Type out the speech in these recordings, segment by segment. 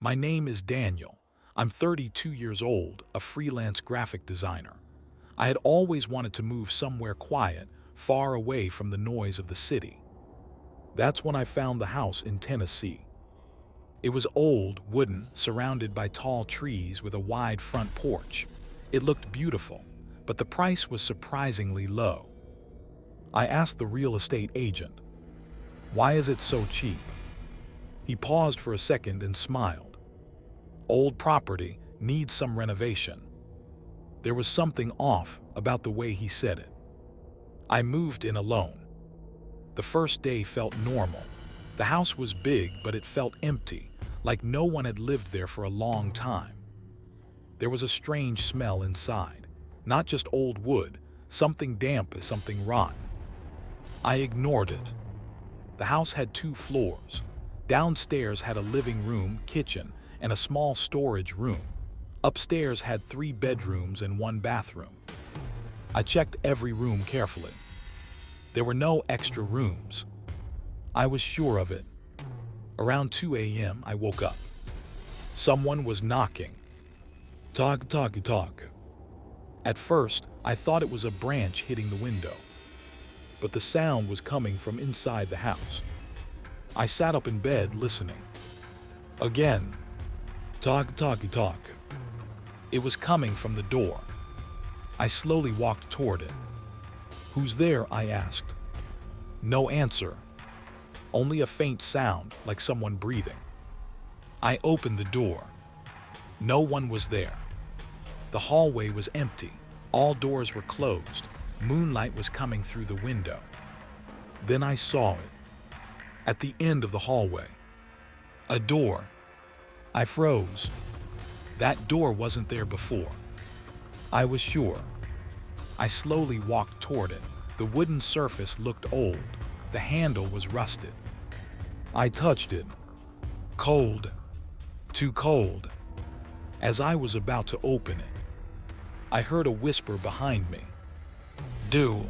My name is Daniel. I'm 32 years old, a freelance graphic designer. I had always wanted to move somewhere quiet, far away from the noise of the city. That's when I found the house in Tennessee. It was old, wooden, surrounded by tall trees with a wide front porch. It looked beautiful, but the price was surprisingly low. I asked the real estate agent, "Why is it so cheap?" He paused for a second and smiled. "Old property needs some renovation." There was something off about the way he said it. I moved in alone. The first day felt normal. The house was big, but it felt empty, like no one had lived there for a long time. There was a strange smell inside, not just old wood, something damp, something rotten. I ignored it. The house had 2 floors. Downstairs had a living room, kitchen, and a small storage room. Upstairs had 3 bedrooms and 1 bathroom. I checked every room carefully. There were no extra rooms. I was sure of it. Around 2 a.m. I woke up. Someone was knocking. Talk, talk, talk. At first, I thought it was a branch hitting the window, but the sound was coming from inside the house. I sat up in bed listening. Again. Talk, talk, talk. It was coming from the door. I slowly walked toward it. "Who's there?" I asked. No answer. Only a faint sound, like someone breathing. I opened the door. No one was there. The hallway was empty. All doors were closed. Moonlight was coming through the window. Then I saw it. At the end of the hallway. A door. I froze. That door wasn't there before. I was sure. I slowly walked toward it. The wooden surface looked old. The handle was rusted. I touched it. Cold. Too cold. As I was about to open it, I heard a whisper behind me. "Do."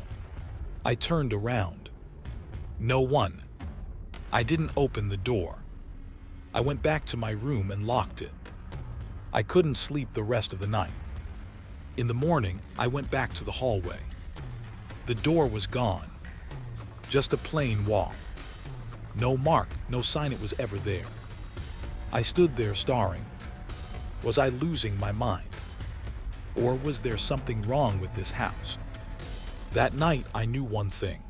I turned around. No one. I didn't open the door. I went back to my room and locked it. I couldn't sleep the rest of the night. In the morning, I went back to the hallway. The door was gone. Just a plain wall. No mark, no sign it was ever there. I stood there staring. Was I losing my mind? Or was there something wrong with this house? That night, I knew one thing.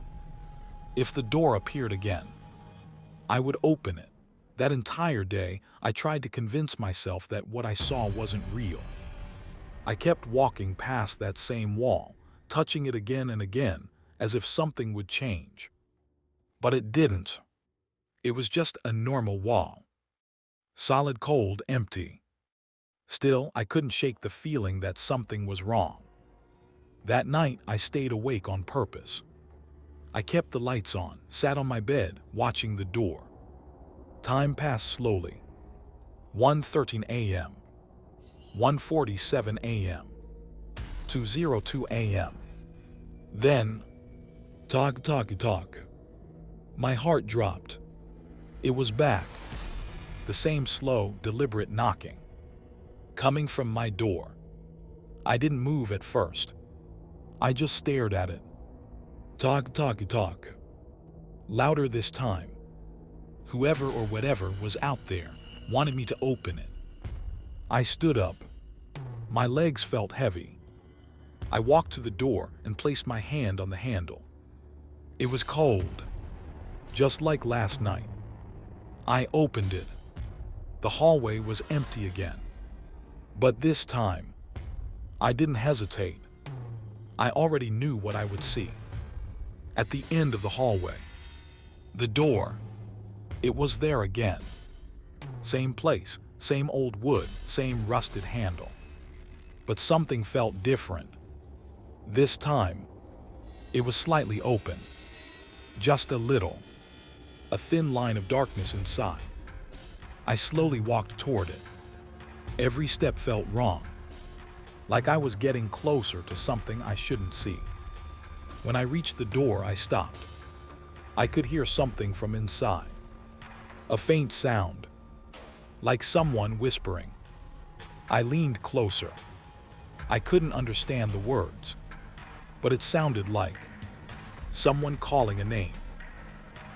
If the door appeared again, I would open it. That entire day, I tried to convince myself that what I saw wasn't real. I kept walking past that same wall, touching it again and again, as if something would change. But it didn't. It was just a normal wall. Solid, cold, empty. Still, I couldn't shake the feeling that something was wrong. That night, I stayed awake on purpose. I kept the lights on, sat on my bed, watching the door. Time passed slowly. 1:13 a.m. 1:47 a.m. 2:02 a.m. Then, talk, talk, talk. My heart dropped. It was back. The same slow, deliberate knocking. Coming from my door. I didn't move at first. I just stared at it. Talk, talk, talk. Louder this time. Whoever or whatever was out there wanted me to open it. I stood up. My legs felt heavy. I walked to the door and placed my hand on the handle. It was cold, just like last night. I opened it. The hallway was empty again. But this time, I didn't hesitate. I already knew what I would see. At the end of the hallway, the door. It was there again. Same place, same old wood, same rusted handle. But something felt different. This time, it was slightly open. Just a little. A thin line of darkness inside. I slowly walked toward it. Every step felt wrong. Like I was getting closer to something I shouldn't see. When I reached the door, I stopped. I could hear something from inside. A faint sound. like someone whispering. I leaned closer. I couldn't understand the words, but it sounded like someone calling a name.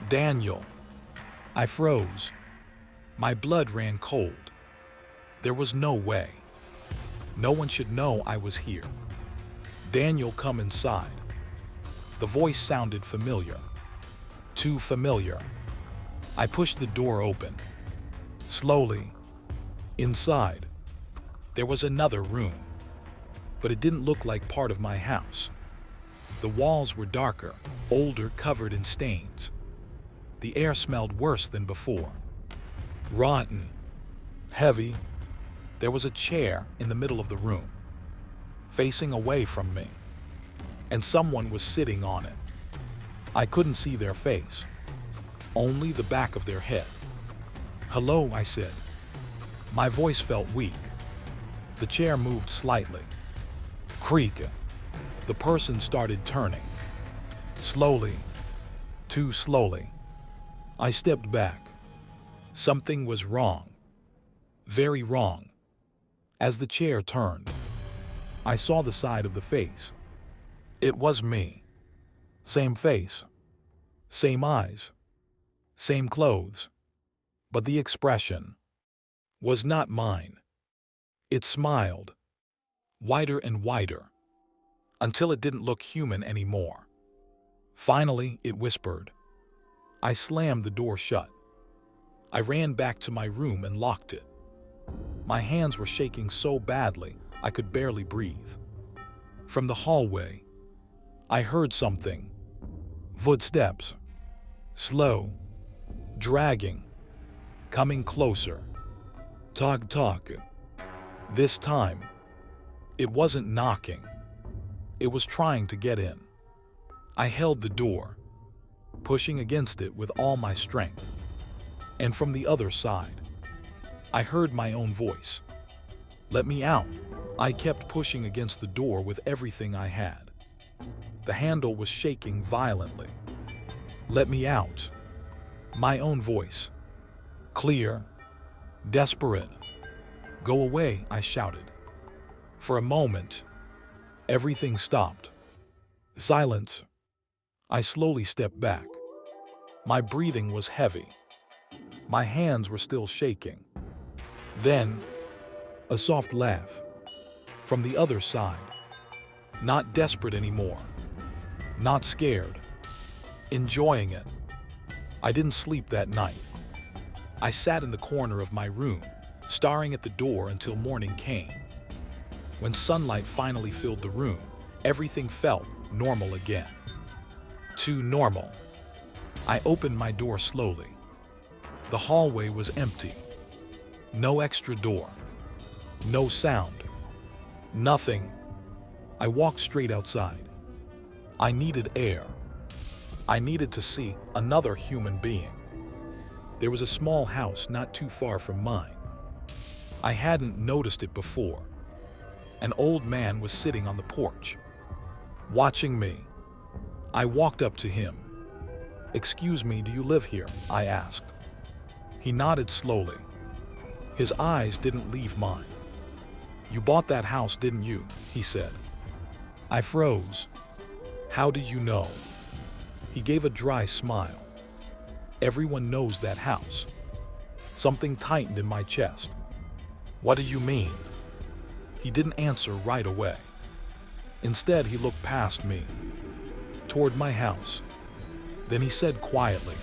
Daniel. I froze. My blood ran cold. There was no way. No one should know I was here. Daniel, come inside. The voice sounded familiar. Too familiar. I pushed the door open. Slowly. Inside, there was another room, but it didn't look like part of my house. The walls were darker, older, covered in stains. The air smelled worse than before. Rotten. Heavy. There was a chair in the middle of the room, facing away from me, and someone was sitting on it. I couldn't see their face, only the back of their head. "Hello," I said. My voice felt weak. The chair moved slightly. Creak. The person started turning. Slowly. Too slowly. I stepped back. Something was wrong. Very wrong. As the chair turned, I saw the side of the face. It was me. Same face. Same eyes. Same clothes. But the expression was not mine. It smiled, wider and wider, until it didn't look human anymore. Finally, it whispered. I slammed the door shut. I ran back to my room and locked it. My hands were shaking so badly I could barely breathe. From the hallway, I heard something. Footsteps. Slow. Dragging. Coming closer. Talk, talk. This time, it wasn't knocking. It was trying to get in. I held the door, pushing against it with all my strength. And from the other side, I heard my own voice. Let me out. I kept pushing against the door with everything I had. The handle was shaking violently. Let me out. My own voice. Clear. Desperate. Go away, I shouted. For a moment, everything stopped. Silence. I slowly stepped back. My breathing was heavy. My hands were still shaking. Then, a soft laugh. From the other side. Not desperate anymore. Not scared. Enjoying it. I didn't sleep that night. I sat in the corner of my room, staring at the door until morning came. When sunlight finally filled the room, everything felt normal again. Too normal. I opened my door slowly. The hallway was empty. No extra door. No sound. Nothing. I walked straight outside. I needed air. I needed to see another human being. There was a small house not too far from mine. I hadn't noticed it before. An old man was sitting on the porch, watching me. I walked up to him. "Excuse me, do you live here?" I asked. He nodded slowly. His eyes didn't leave mine. "You bought that house, didn't you?" he said. I froze. "How do you know?" He gave a dry smile. "Everyone knows that house." Something tightened in my chest. "What do you mean?" He didn't answer right away. Instead, he looked past me, toward my house. Then he said quietly,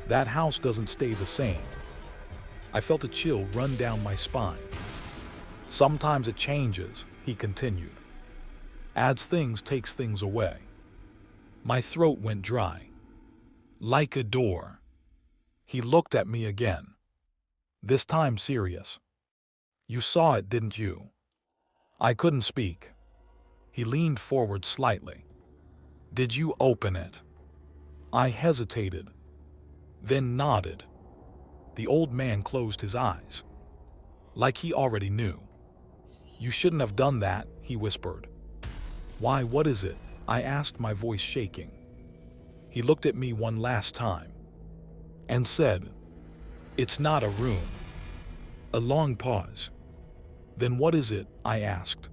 "That house doesn't stay the same." I felt a chill run down my spine. "Sometimes it changes," he continued. "Adds things, takes things away." My throat went dry. "Like a door." He looked at me again, this time serious. "You saw it, didn't you?" I couldn't speak. He leaned forward slightly. "Did you open it?" I hesitated, then nodded. The old man closed his eyes, like he already knew. "You shouldn't have done that," he whispered. "Why, what is it?" I asked, my voice shaking. He looked at me one last time and said, "It's not a room. A long pause. "Then what is it?" I asked.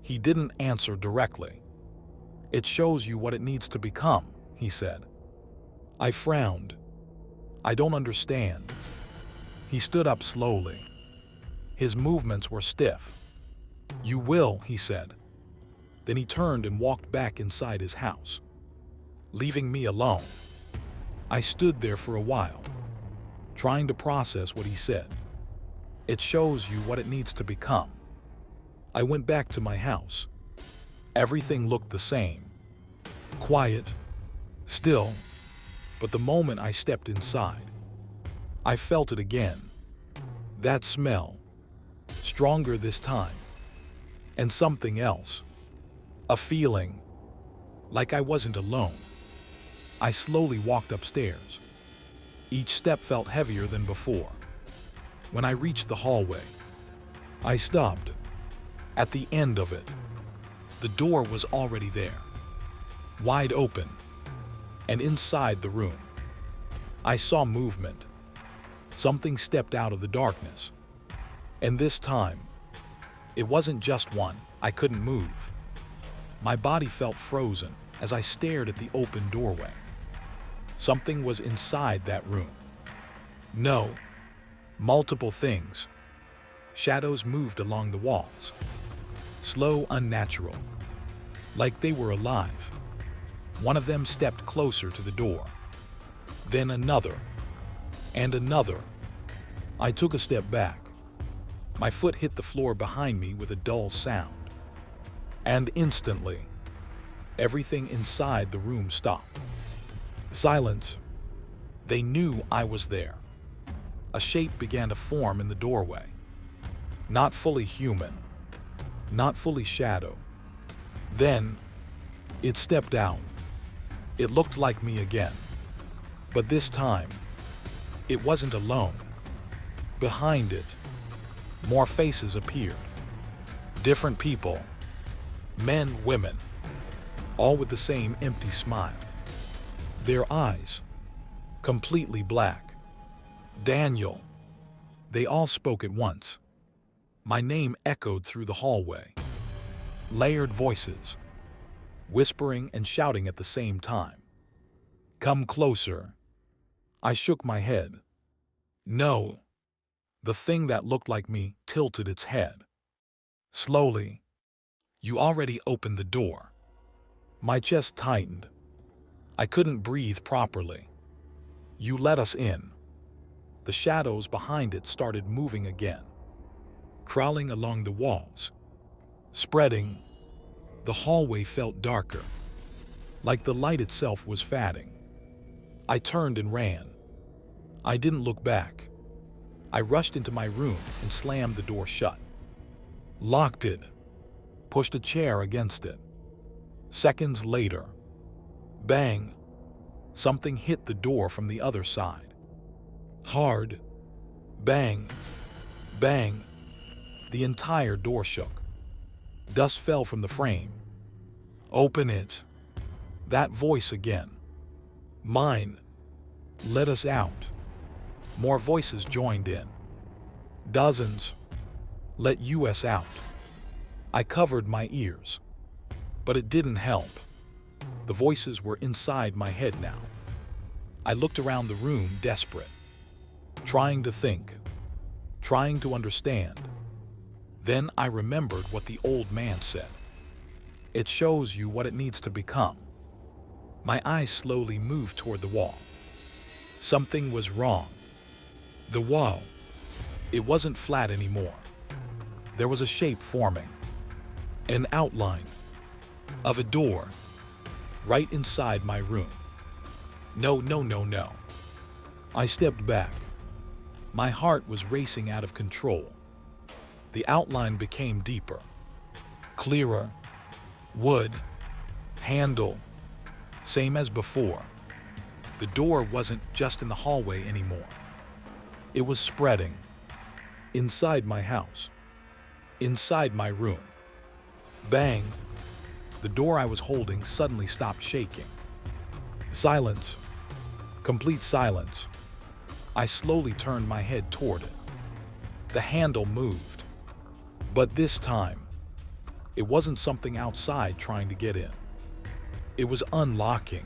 He didn't answer directly. "It shows you what it needs to become," he said. I frowned. "I don't understand." He stood up slowly. His movements were stiff. "You will," he said. Then he turned and walked back inside his house, leaving me alone. I stood there for a while, trying to process what he said. It shows you what it needs to become. I went back to my house. Everything looked the same. Quiet, still, but the moment I stepped inside, I felt it again. That smell, stronger this time, and something else. A feeling, like I wasn't alone. I slowly walked upstairs. Each step felt heavier than before. When I reached the hallway, I stopped. At the end of it, the door was already there, wide open, and inside the room, I saw movement. Something stepped out of the darkness. And this time, it wasn't just one. I couldn't move. My body felt frozen as I stared at the open doorway. Something was inside that room. No, multiple things. Shadows moved along the walls. Slow, unnatural, like they were alive. One of them stepped closer to the door. Then another, and another. I took a step back. My foot hit the floor behind me with a dull sound. And instantly, everything inside the room stopped. Silence. They knew I was there. A shape began to form in the doorway. Not fully human, not fully shadow. Then, it stepped out. It looked like me again. But this time, it wasn't alone. Behind it, more faces appeared. Different people, men, women, all with the same empty smile. Their eyes, completely black. Daniel. They all spoke at once. My name echoed through the hallway. Layered voices, whispering and shouting at the same time. "Come closer." I shook my head. No. The thing that looked like me tilted its head. Slowly. "You already opened the door." My chest tightened. I couldn't breathe properly. "You let us in." The shadows behind it started moving again, crawling along the walls, spreading. The hallway felt darker, like the light itself was fading. I turned and ran. I didn't look back. I rushed into my room and slammed the door shut. Locked it, pushed a chair against it. Seconds later, bang, something hit the door from the other side. Hard, bang, bang. The entire door shook. Dust fell from the frame. "Open it." That voice again. Mine. "Let us out." More voices joined in. Dozens. "Let us out." I covered my ears, but it didn't help. The voices were inside my head now. I looked around the room, desperate, trying to think, trying to understand. Then I remembered what the old man said. It shows you what it needs to become. My eyes slowly moved toward the wall. Something was wrong. The wall, it wasn't flat anymore. There was a shape forming, an outline of a door right inside my room. No, no, no, no. I stepped back. My heart was racing out of control. The outline became deeper, clearer. Wood, handle, same as before. The door wasn't just in the hallway anymore. It was spreading inside my house, inside my room. Bang! The door I was holding suddenly stopped shaking. Silence. Complete silence. I slowly turned my head toward it. The handle moved, but this time, it wasn't something outside trying to get in. It was unlocking.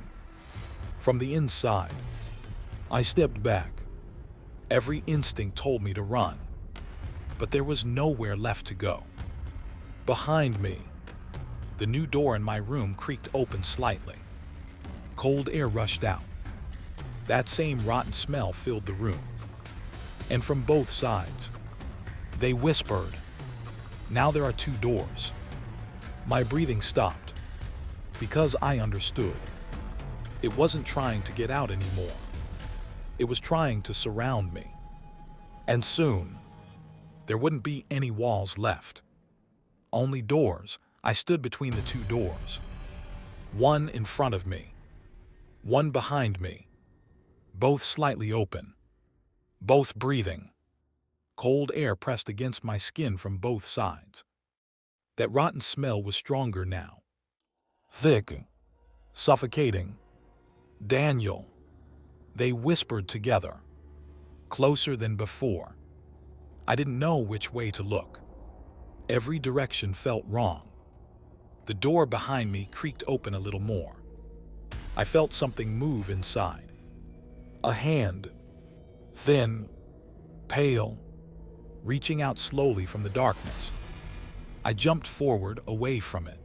From the inside, I stepped back. Every instinct told me to run, but there was nowhere left to go. Behind me, the new door in my room creaked open slightly. Cold air rushed out. That same rotten smell filled the room. And from both sides, they whispered, "Now there are two doors." My breathing stopped, because I understood. It wasn't trying to get out anymore. It was trying to surround me. And soon, there wouldn't be any walls left. Only doors. I stood between the two doors. One in front of me, one behind me, both slightly open, both breathing. Cold air pressed against my skin from both sides. That rotten smell was stronger now. Thick, suffocating. "Daniel," they whispered together, closer than before. I didn't know which way to look. Every direction felt wrong. The door behind me creaked open a little more. I felt something move inside. A hand, thin, pale, reaching out slowly from the darkness. I jumped forward, away from it.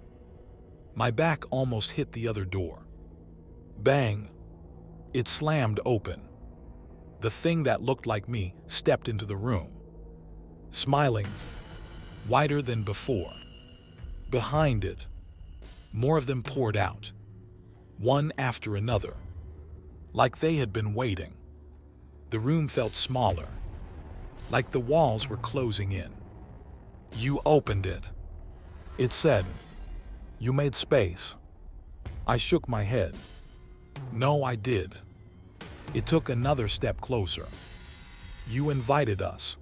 My back almost hit the other door. Bang! It slammed open. The thing that looked like me stepped into the room, smiling, wider than before. Behind it, more of them poured out, one after another, like they had been waiting. The room felt smaller, like the walls were closing in. "You opened it," it said. "You made space." I shook my head. "No, I did." It took another step closer. "You invited us."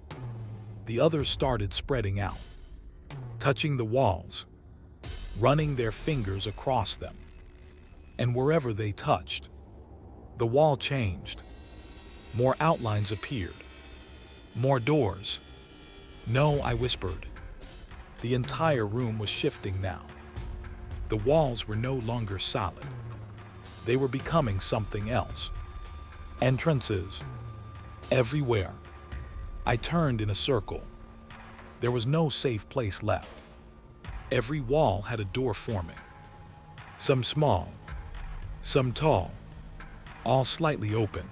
The others started spreading out, touching the walls, running their fingers across them. And wherever they touched, the wall changed. More outlines appeared. More doors. "No," I whispered. The entire room was shifting now. The walls were no longer solid. They were becoming something else. Entrances. Everywhere. I turned in a circle. There was no safe place left. Every wall had a door forming. Some small, some tall, all slightly open.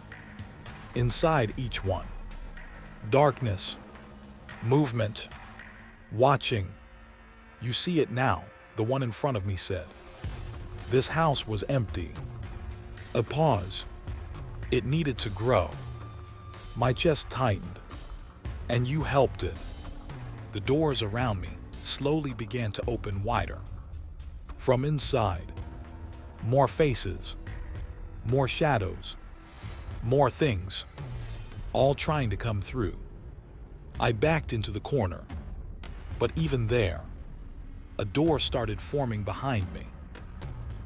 Inside each one, darkness, movement, watching. "You see it now," the one in front of me said. This house was empty. A pause. It needed to grow. My chest tightened. "And you helped it." The doors around me slowly began to open wider. From inside, more faces, more shadows, more things, all trying to come through. I backed into the corner, but even there, a door started forming behind me.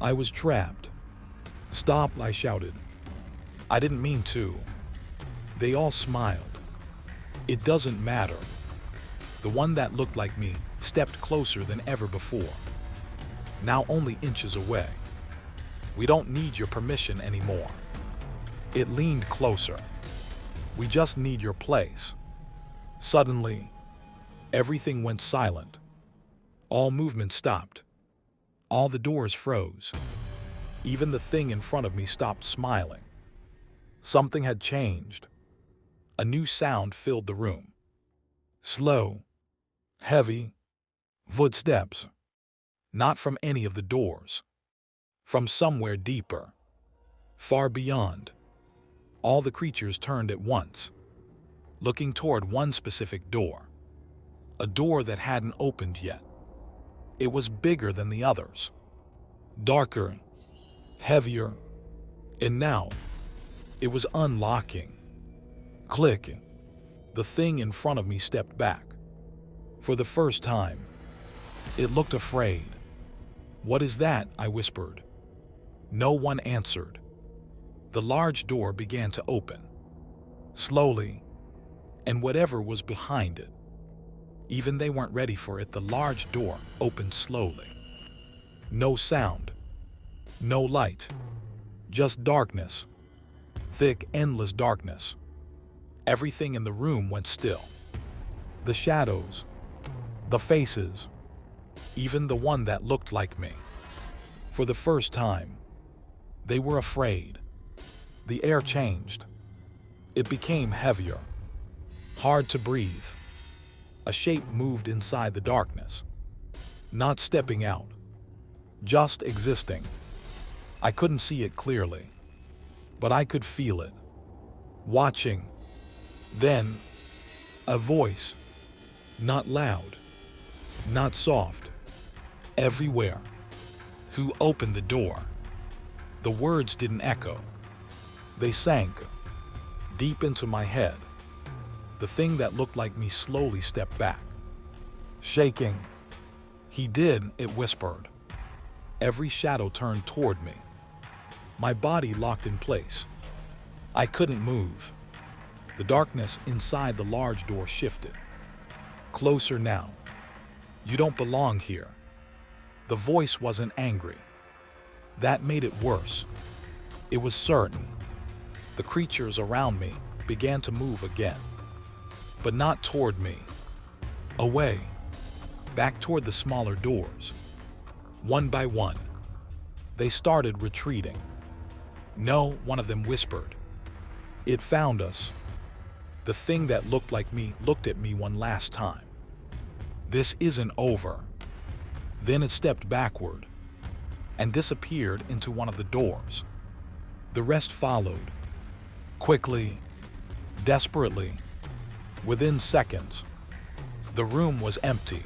I was trapped. "Stop," I shouted. "I didn't mean to." They all smiled. "It doesn't matter." The one that looked like me stepped closer than ever before, now only inches away. "We don't need your permission anymore." It leaned closer. "We just need your place." Suddenly, everything went silent. All movement stopped. All the doors froze. Even the thing in front of me stopped smiling. Something had changed. A new sound filled the room. Slow, heavy, footsteps. Not from any of the doors. From somewhere deeper. Far beyond. All the creatures turned at once, looking toward one specific door. A door that hadn't opened yet. It was bigger than the others. Darker, heavier, and now it was unlocking. Click. The thing in front of me stepped back. For the first time, it looked afraid. "What is that?" I whispered. No one answered. The large door began to open. Slowly, and whatever was behind it. Even they weren't ready for it. The large door opened slowly. No sound, no light, just darkness, thick, endless darkness. Everything in the room went still. The shadows, the faces, even the one that looked like me. For the first time, they were afraid. The air changed. It became heavier, hard to breathe. A shape moved inside the darkness, not stepping out, just existing. I couldn't see it clearly, but I could feel it, watching. Then, a voice, not loud, not soft, everywhere. Who opened the door? The words didn't echo. They sank deep into my head. The thing that looked like me slowly stepped back, shaking. He did, it whispered. Every shadow turned toward me. My body locked in place. I couldn't move. The darkness inside the large door shifted. Closer now. You don't belong here. The voice wasn't angry. That made it worse. It was certain. The creatures around me began to move again, but not toward me. Away, back toward the smaller doors. One by one, they started retreating. No, one of them whispered. It found us. The thing that looked like me looked at me one last time. This isn't over. Then it stepped backward and disappeared into one of the doors. The rest followed, quickly, desperately. Within seconds, the room was empty.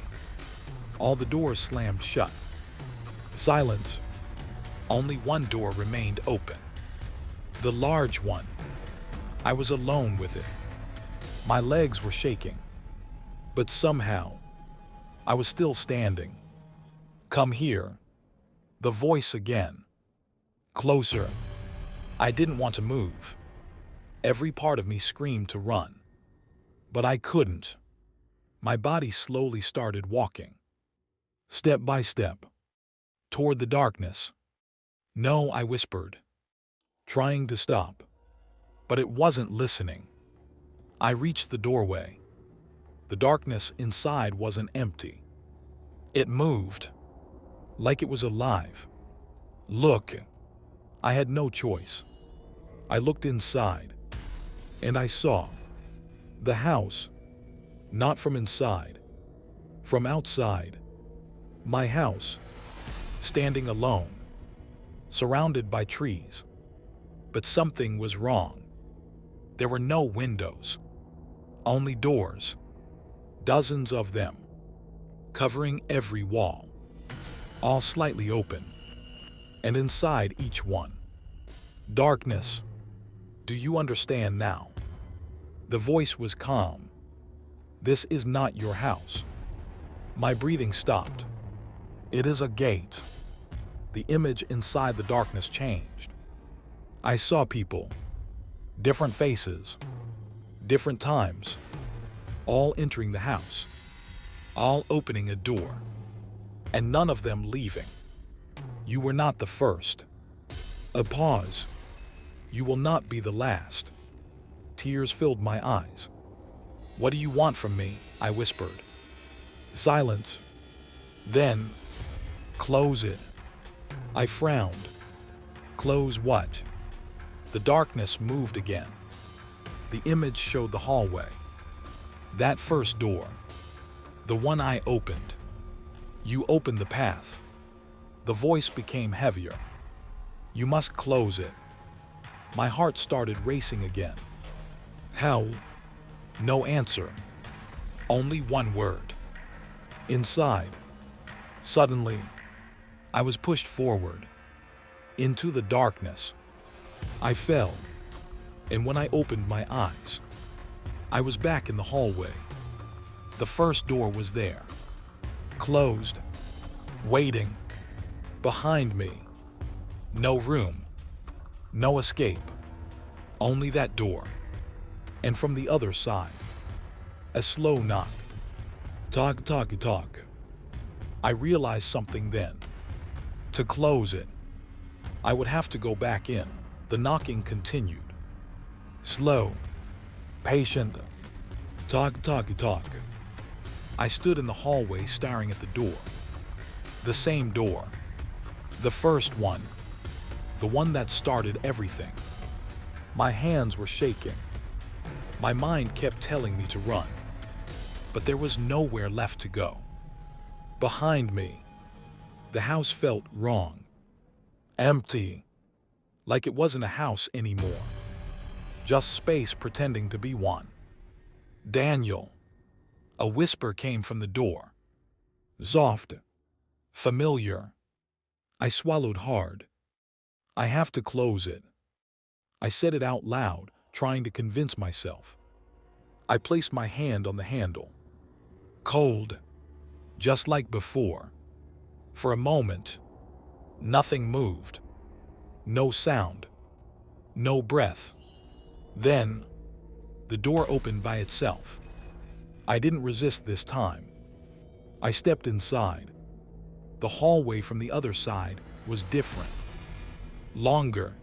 All the doors slammed shut. Silence. Only one door remained open. The large one. I was alone with it. My legs were shaking, but somehow, I was still standing. Come here. The voice again. Closer. I didn't want to move. Every part of me screamed to run, but I couldn't. My body slowly started walking, step by step, toward the darkness. No, I whispered, trying to stop, but it wasn't listening. I reached the doorway. The darkness inside wasn't empty. It moved, like it was alive. Look, I had no choice. I looked inside, and I saw the house, not from inside, from outside. My house, standing alone, surrounded by trees. But something was wrong. There were no windows, only doors, dozens of them, covering every wall, all slightly open, and inside each one, darkness. Do you understand now? The voice was calm. This is not your house. My breathing stopped. It is a gate. The image inside the darkness changed. I saw people, different faces, different times, all entering the house, all opening a door, and none of them leaving. You were not the first. A pause. You will not be the last. Tears filled my eyes. What do you want from me? I whispered. Silence. Then, close it. I frowned. Close what? The darkness moved again. The image showed the hallway. That first door. The one I opened. You opened the path. The voice became heavier. You must close it. My heart started racing again. How? No answer. Only one word. Inside. Suddenly, I was pushed forward, into the darkness. I fell, and when I opened my eyes, I was back in the hallway. The first door was there, closed, waiting. Behind me, no room, no escape, only that door. And from the other side, A slow knock. Talk, talk, talk. I realized something then. To close it, I would have to go back in. The knocking continued. Slow, patient. Talk, talk, talk. I stood in the hallway staring at the door. The same door. The first one. The one that started everything. My hands were shaking. My mind kept telling me to run. But there was nowhere left to go. Behind me, the house felt wrong. Empty. Like it wasn't a house anymore. Just space pretending to be one. Daniel. A whisper came from the door. Soft. Familiar. I swallowed hard. I have to close it. I said it out loud, trying to convince myself. I placed my hand on the handle. Cold. Just like before. For a moment, nothing moved. No sound. No breath. Then, the door opened by itself. I didn't resist this time. I stepped inside. The hallway from the other side was different. Longer.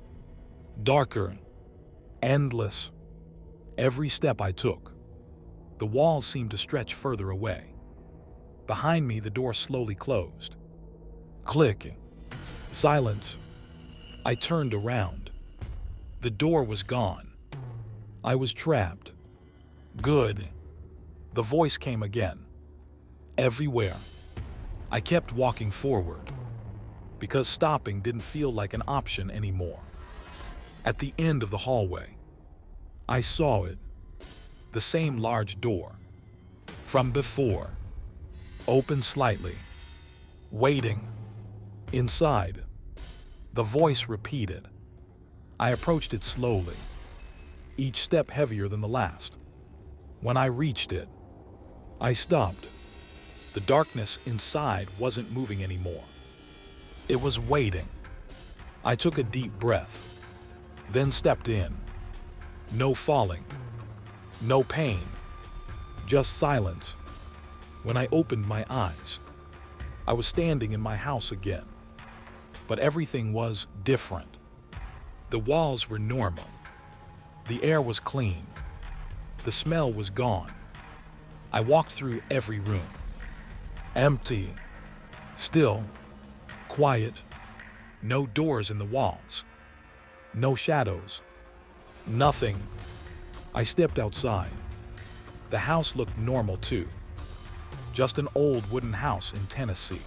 Darker. Endless. Every step I took, the walls seemed to stretch further away. Behind me, the door slowly closed. Click. Silence. I turned around. The door was gone. I was trapped. Good. The voice came again. Everywhere. I kept walking forward, because stopping didn't feel like an option anymore. At the end of the hallway, I saw it. The same large door. From before. Open slightly. Waiting. Inside. The voice repeated. I approached it slowly, each step heavier than the last. When I reached it, I stopped. The darkness inside wasn't moving anymore. It was waiting. I took a deep breath, then stepped in. No falling. No pain. Just silence. When I opened my eyes, I was standing in my house again. But everything was different. The walls were normal. The air was clean. The smell was gone. I walked through every room. Empty. Still. Quiet. No doors in the walls. No shadows. Nothing. I stepped outside. The house looked normal too. Just an old wooden house in Tennessee.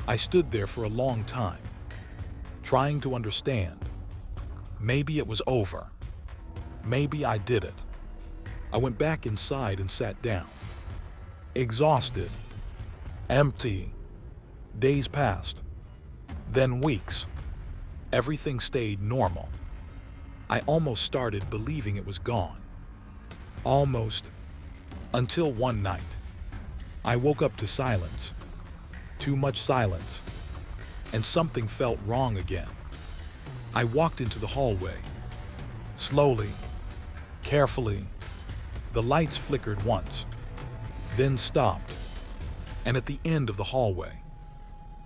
I stood there for a long time, trying to understand. Maybe it was over. Maybe I did it. I went back inside and sat down. Exhausted. Empty. Days passed. Then weeks. Everything stayed normal. I almost started believing it was gone. Almost. Until one night, I woke up to silence. Too much silence. And something felt wrong again. I walked into the hallway. Slowly. Carefully. The lights flickered once, then stopped. And at the end of the hallway,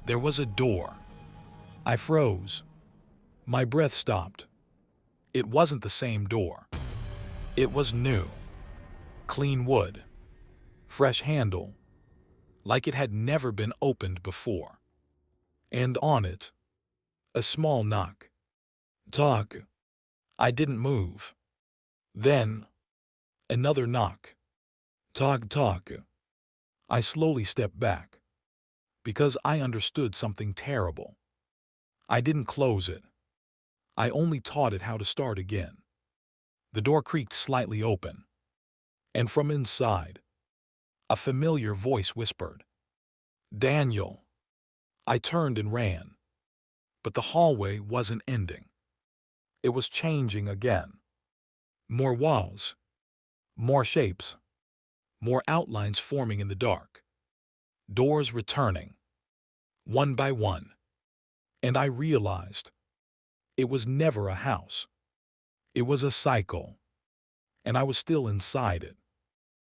there was a door. I froze. My breath stopped. It wasn't the same door. It was new. Clean wood. Fresh handle. Like it had never been opened before. And on it, a small knock. Talk. I didn't move. Then, another knock. Talk, talk. I slowly stepped back, because I understood something terrible. I didn't close it. I only taught it how to start again. The door creaked slightly open, and from inside, a familiar voice whispered, "Daniel." I turned and ran, but the hallway wasn't ending. It was changing again. More walls, more shapes, more outlines forming in the dark. Doors returning, one by one. And I realized it was never a house. It was a cycle, and I was still inside it.